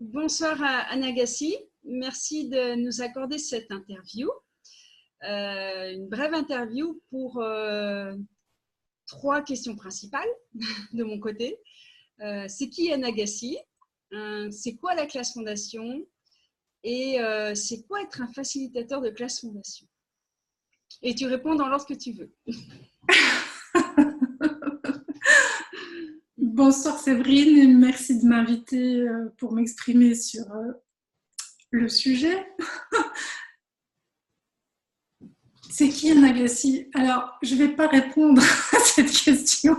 Bonsoir à Anagassi, merci de nous accorder cette interview, une brève interview pour trois questions principales de mon côté. C'est qui Anagassi? C'est quoi la classe fondation? Et c'est quoi être un facilitateur de classe fondation? Et tu réponds dans l'ordre que tu veux. Bonsoir Séverine, merci de m'inviter pour m'exprimer sur le sujet. C'est qui un Agassi? Alors, je ne vais pas répondre à cette question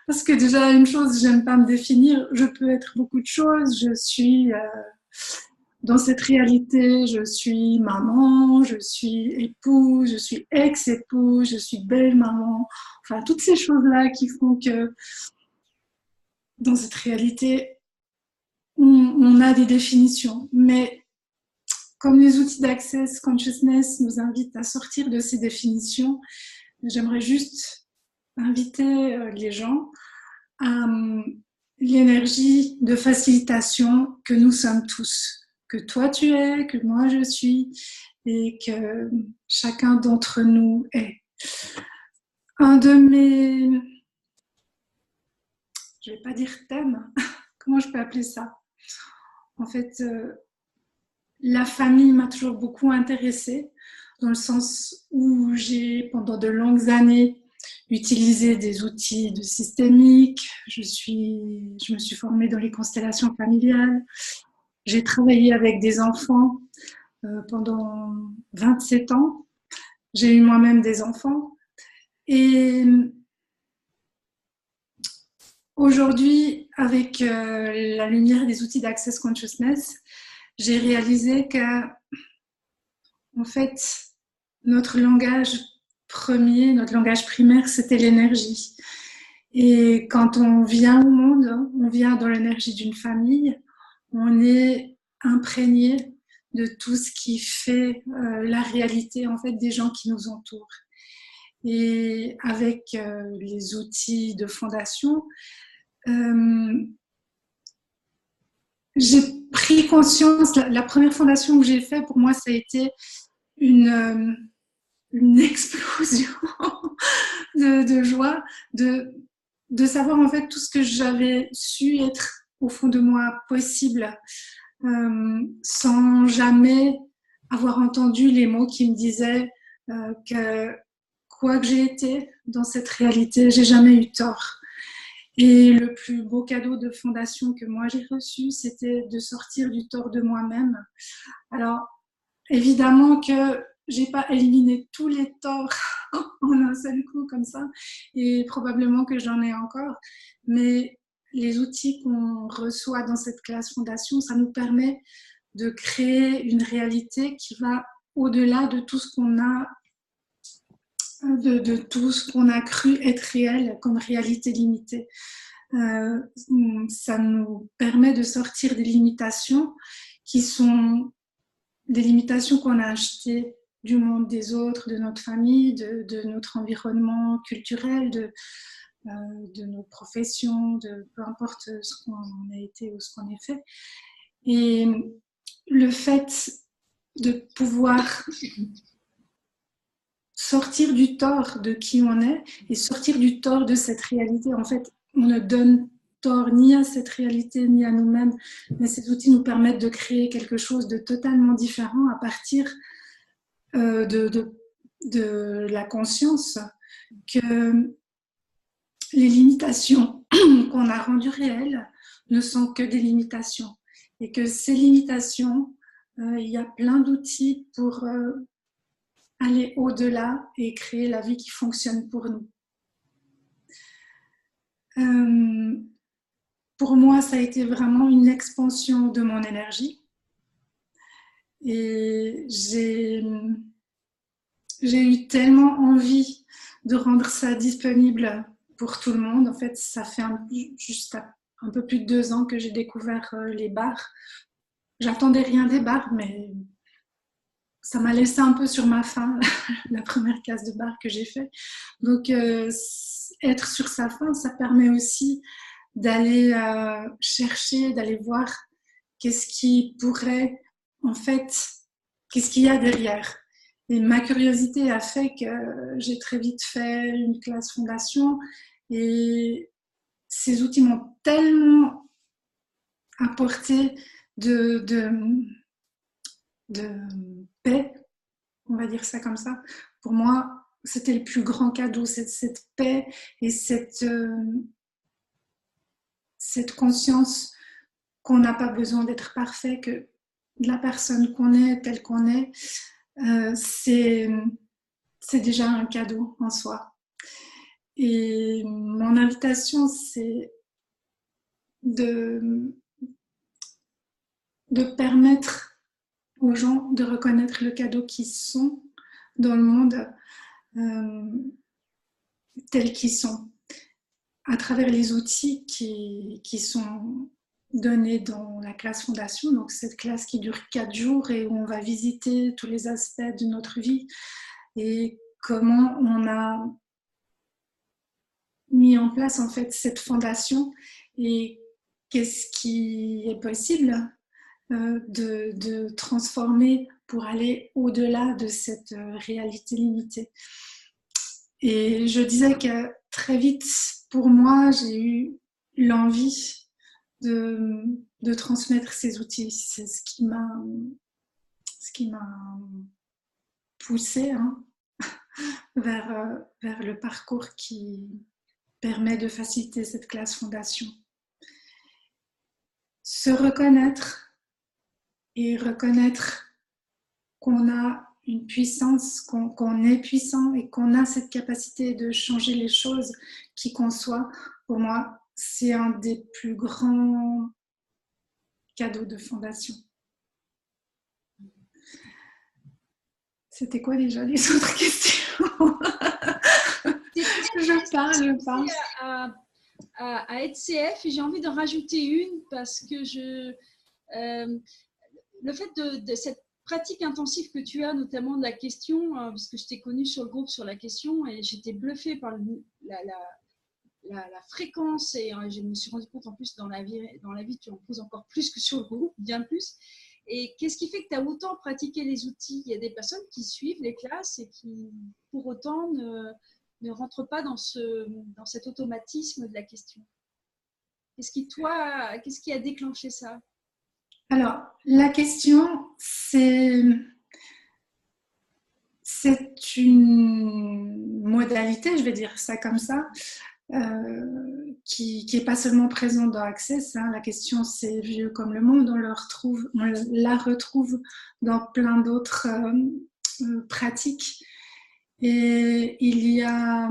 parce que déjà, une chose, j'aime pas me définir. Je peux être beaucoup de choses. Je suis dans cette réalité, je suis maman, je suis épouse, je suis ex-épouse, je suis belle-maman. Enfin, toutes ces choses-là qui font que dans cette réalité, on a des définitions. Mais comme les outils d'Access Consciousness nous invitent à sortir de ces définitions, j'aimerais juste inviter les gens à l'énergie de facilitation que nous sommes tous, que toi tu es, que moi je suis et que chacun d'entre nous est. Un de mes, je vais pas dire thèmes, comment je peux appeler ça? En fait, la famille m'a toujours beaucoup intéressée, dans le sens où j'ai, pendant de longues années, utilisé des outils de systémique. Je me suis formée dans les constellations familiales. J'ai travaillé avec des enfants pendant 27 ans. J'ai eu moi-même des enfants. Et aujourd'hui, avec la lumière des outils d'Access Consciousness, j'ai réalisé que, en fait, notre langage premier, notre langage primaire, c'était l'énergie. Et quand on vient au monde, on vient dans l'énergie d'une famille, on est imprégné de tout ce qui fait la réalité en fait des gens qui nous entourent. Et avec les outils de fondation, j'ai pris conscience, la première fondation que j'ai faite, pour moi, ça a été une explosion de joie, de savoir en fait tout ce que j'avais su être au fond de moi possible, sans jamais avoir entendu les mots qui me disaient que quoi que j'ai été dans cette réalité, j'ai jamais eu tort. Et le plus beau cadeau de fondation que moi j'ai reçu, c'était de sortir du tort de moi-même. Alors, évidemment que j'ai pas éliminé tous les torts en un seul coup comme ça, et probablement que j'en ai encore, mais les outils qu'on reçoit dans cette classe fondation, ça nous permet de créer une réalité qui va au-delà de tout ce qu'on a de tout ce qu'on a cru être réel comme réalité limitée. Ça nous permet de sortir des limitations qui sont des limitations qu'on a achetées du monde des autres, de notre famille, de notre environnement culturel, de nos professions, de peu importe ce qu'on a été ou ce qu'on a fait. Et le fait de pouvoir sortir du tort de qui on est et sortir du tort de cette réalité. En fait, on ne donne tort ni à cette réalité ni à nous-mêmes, mais ces outils nous permettent de créer quelque chose de totalement différent à partir de la conscience que les limitations qu'on a rendues réelles ne sont que des limitations et que ces limitations, il y a plein d'outils pour aller au-delà et créer la vie qui fonctionne pour nous. Pour moi, ça a été vraiment une expansion de mon énergie. Et j'ai eu tellement envie de rendre ça disponible pour tout le monde. En fait, ça fait juste un peu plus de 2 ans que j'ai découvert les bars. J'attendais rien des bars, mais ça m'a laissé un peu sur ma faim, la première case de bar que j'ai fait. Donc, être sur sa faim, ça permet aussi d'aller chercher, d'aller voir qu'est-ce qui pourrait, en fait, qu'est-ce qu'il y a derrière. Et ma curiosité a fait que j'ai très vite fait une classe fondation et ces outils m'ont tellement apporté de paix, on va dire ça comme ça. Pour moi, c'était le plus grand cadeau, cette paix et cette conscience qu'on n'a pas besoin d'être parfait, que la personne qu'on est, telle qu'on est, c'est déjà un cadeau en soi. Et mon invitation, c'est de permettre aux gens de reconnaître le cadeau qu'ils sont dans le monde tels qu'ils sont, à travers les outils qui sont donnés dans la classe fondation. Donc cette classe qui dure 4 jours et où on va visiter tous les aspects de notre vie et comment on a mis en place en fait cette fondation et qu'est-ce qui est possible de transformer pour aller au-delà de cette réalité limitée. Et je disais que très vite, pour moi, j'ai eu l'envie de transmettre ces outils. C'est ce qui m'a poussée vers le parcours qui permet de faciliter cette classe fondation. Se reconnaître et reconnaître qu'on a une puissance, qu'on est puissant et qu'on a cette capacité de changer les choses, qui qu'on soit, pour moi, c'est un des plus grands cadeaux de fondation. C'était quoi déjà les autres questions? Je parle. À ETCF, et j'ai envie d'en rajouter une parce que le fait de cette pratique intensive que tu as, notamment de la question, parce que je t'ai connue sur le groupe sur la question et j'étais bluffée par la fréquence et je me suis rendu compte en plus dans la vie tu en poses encore plus que sur le groupe, bien plus. Et qu'est-ce qui fait que tu as autant pratiqué les outils? Il y a des personnes qui suivent les classes et qui pour autant ne rentrent pas dans cet automatisme de la question. Qu'est-ce qui a déclenché ça? Alors, la question, c'est une modalité, je vais dire ça comme ça, qui n'est pas seulement présente dans Access. La question, c'est vieux comme le monde, on la retrouve dans plein d'autres pratiques. Et il y a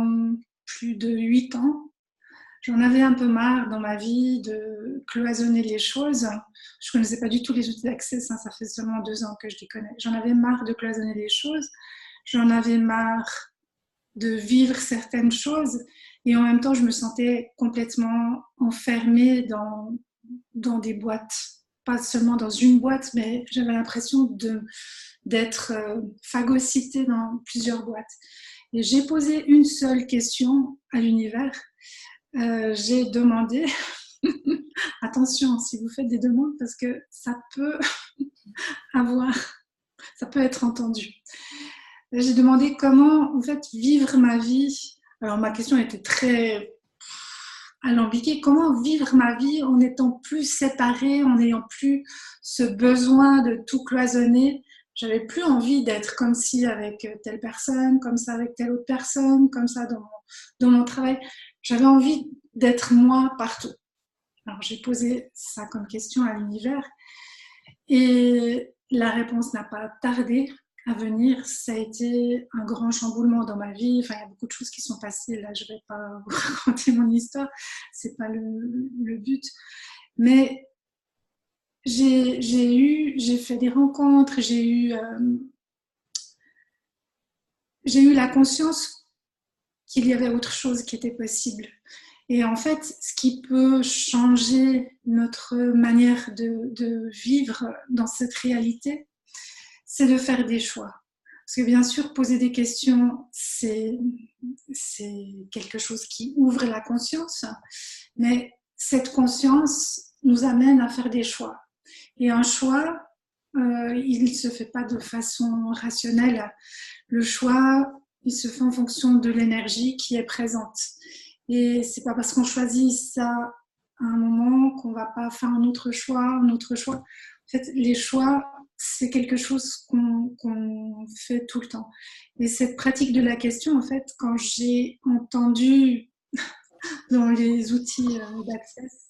plus de 8 ans, j'en avais un peu marre dans ma vie de cloisonner les choses. Je ne connaissais pas du tout les outils d'Access, ça fait seulement 2 ans que je les connais. J'en avais marre de cloisonner les choses, j'en avais marre de vivre certaines choses et en même temps je me sentais complètement enfermée dans des boîtes. Pas seulement dans une boîte, mais j'avais l'impression d'être phagocytée dans plusieurs boîtes. Et j'ai posé une seule question à l'univers. J'ai demandé, attention si vous faites des demandes parce que ça peut être entendu. J'ai demandé comment en fait vivre ma vie. Alors ma question était très alambiquée. Comment vivre ma vie en étant plus séparée, en n'ayant plus ce besoin de tout cloisonner. J'avais plus envie d'être comme ci avec telle personne, comme ça avec telle autre personne, comme ça dans mon travail. J'avais envie d'être moi partout. Alors j'ai posé ça comme question à l'univers et la réponse n'a pas tardé à venir. Ça a été un grand chamboulement dans ma vie. Enfin, il y a beaucoup de choses qui sont passées. Là, je ne vais pas vous raconter mon histoire. Ce n'est pas le but. Mais j'ai fait des rencontres, j'ai eu la conscience qu'il y avait autre chose qui était possible. Et en fait, ce qui peut changer notre manière de vivre dans cette réalité, c'est de faire des choix. Parce que bien sûr, poser des questions, c'est quelque chose qui ouvre la conscience, mais cette conscience nous amène à faire des choix. Et un choix, il ne se fait pas de façon rationnelle. Le choix, il se fait en fonction de l'énergie qui est présente. Et c'est pas parce qu'on choisit ça à un moment qu'on va pas faire un autre choix, un autre choix. En fait, les choix, c'est quelque chose qu'on fait tout le temps. Et cette pratique de la question, en fait, quand j'ai entendu dans les outils d'Access,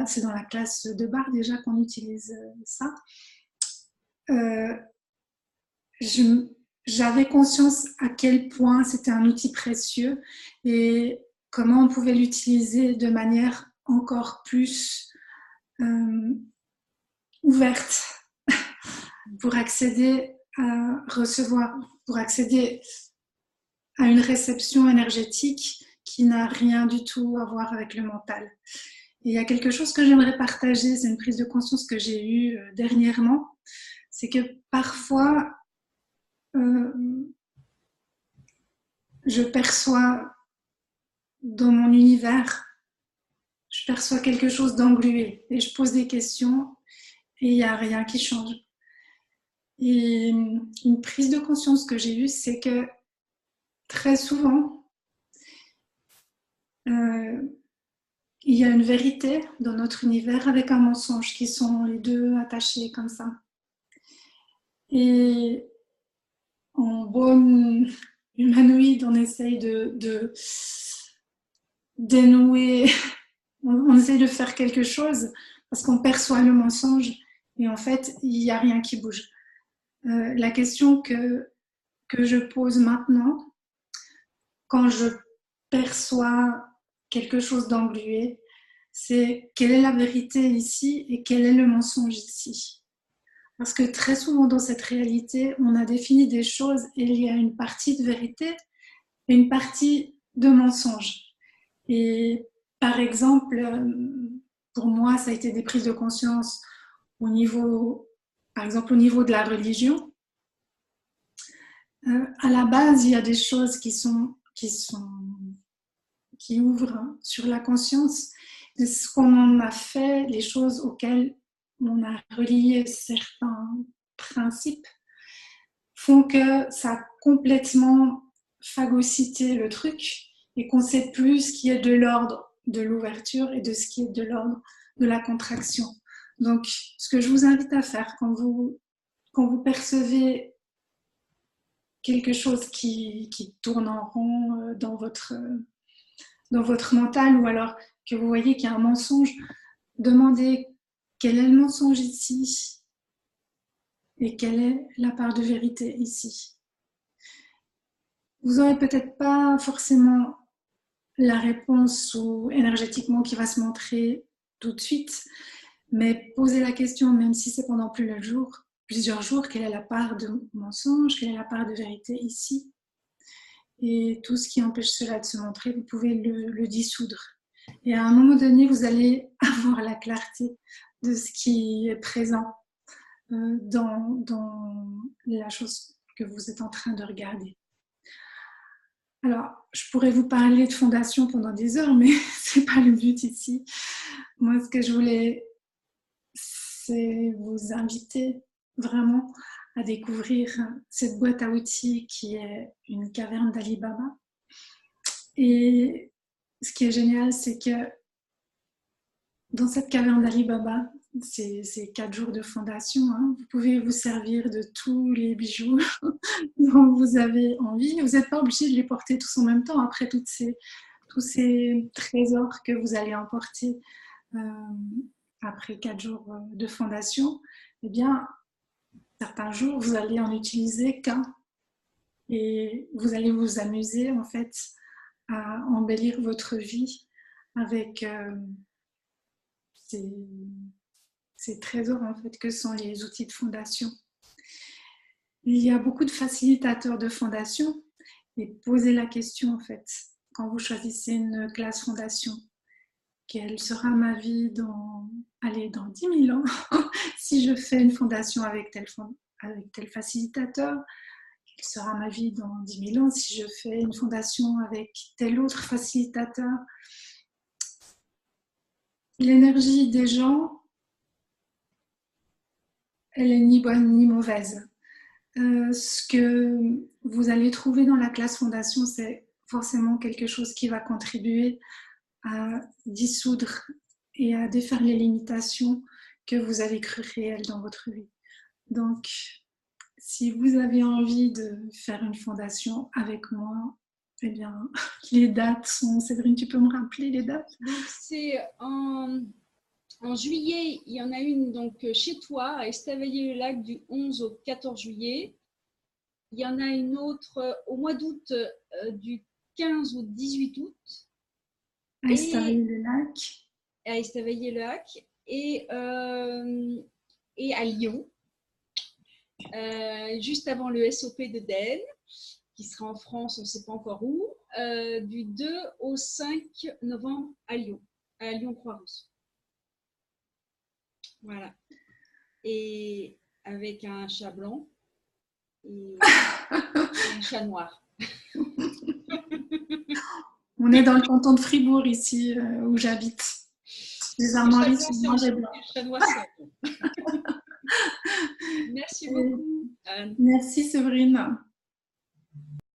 c'est dans la classe de barre déjà qu'on utilise ça, j'avais conscience à quel point c'était un outil précieux et comment on pouvait l'utiliser de manière encore plus ouverte pour accéder à recevoir, pour accéder à une réception énergétique qui n'a rien du tout à voir avec le mental. Et il y a quelque chose que j'aimerais partager, c'est une prise de conscience que j'ai eue dernièrement, c'est que parfois je perçois dans mon univers, je perçois quelque chose d'englué et je pose des questions et il n'y a rien qui change. Et une prise de conscience que j'ai eue, c'est que très souvent, il y a une vérité dans notre univers avec un mensonge qui sont les deux attachés comme ça. Et en bonne humanoïde, on essaye de dénouer, on essaye de faire quelque chose parce qu'on perçoit le mensonge et en fait, il n'y a rien qui bouge. La question que je pose maintenant, quand je perçois quelque chose d'englué, c'est quelle est la vérité ici et quel est le mensonge ici. Parce que très souvent dans cette réalité, on a défini des choses et il y a une partie de vérité et une partie de mensonge. Et par exemple, pour moi, ça a été des prises de conscience au niveau, par exemple, au niveau de la religion. À la base, il y a des choses qui ouvrent sur la conscience de ce qu'on a fait, les choses auxquelles on a relié certains principes, font que ça a complètement phagocyté le truc et qu'on ne sait plus ce qui est de l'ordre de l'ouverture et de ce qui est de l'ordre de la contraction. Donc, ce que je vous invite à faire quand vous percevez quelque chose qui tourne en rond dans votre mental ou alors que vous voyez qu'il y a un mensonge, demandez quel est le mensonge ici et quelle est la part de vérité ici. Vous n'aurez peut-être pas forcément la réponse ou énergétiquement qui va se montrer tout de suite, mais posez la question, même si c'est pendant plusieurs jours, quelle est la part de mensonge, quelle est la part de vérité ici. Et tout ce qui empêche cela de se montrer, vous pouvez le dissoudre. Et à un moment donné, vous allez avoir la clarté de ce qui est présent dans la chose que vous êtes en train de regarder. Alors, je pourrais vous parler de fondation pendant des heures, mais ce n'est pas le but ici. Moi, ce que je voulais, c'est vous inviter vraiment à découvrir cette boîte à outils qui est une caverne d'Ali Baba. Et ce qui est génial, c'est que dans cette caverne d'Ali Baba, c'est 4 jours de fondation, hein, vous pouvez vous servir de tous les bijoux dont vous avez envie. Vous n'êtes pas obligé de les porter tous en même temps. Après tous ces trésors que vous allez emporter après 4 jours de fondation, eh bien, certains jours, vous allez en utiliser qu'un. Et vous allez vous amuser, en fait, à embellir votre vie avec ces trésors, en fait, que sont les outils de fondation. Il y a beaucoup de facilitateurs de fondation et posez la question, en fait, quand vous choisissez une classe fondation, quelle sera ma vie dans 10 000 ans si je fais une fondation avec tel facilitateur, quelle sera ma vie dans 10 000 ans si je fais une fondation avec tel autre facilitateur. l'énergie des gens, elle est ni bonne ni mauvaise. Ce que vous allez trouver dans la classe fondation, c'est forcément quelque chose qui va contribuer à dissoudre et à défaire les limitations que vous avez crues réelles dans votre vie. Donc, si vous avez envie de faire une fondation avec moi, eh bien, les dates sont... Séverine, tu peux me rappeler les dates? Donc, c'est en juillet, il y en a une donc chez toi, à Estavayer-le-Lac, du 11 au 14 juillet. Il y en a une autre au mois d'août, du 15 au 18 août. À Estavayer-le-Lac. À Estavayer-le-Lac et à Lyon, juste avant le SOP de DEL, qui sera en France, on ne sait pas encore où, du 2 au 5 novembre à Lyon-Croix-Rousse. Voilà. Et avec un chat blanc et un chat noir. On est dans le canton de Fribourg ici, où j'habite. Les armoiries sont noirs et blancs. Le chat noir, c'est bon. Merci beaucoup, Anne. Merci Séverine.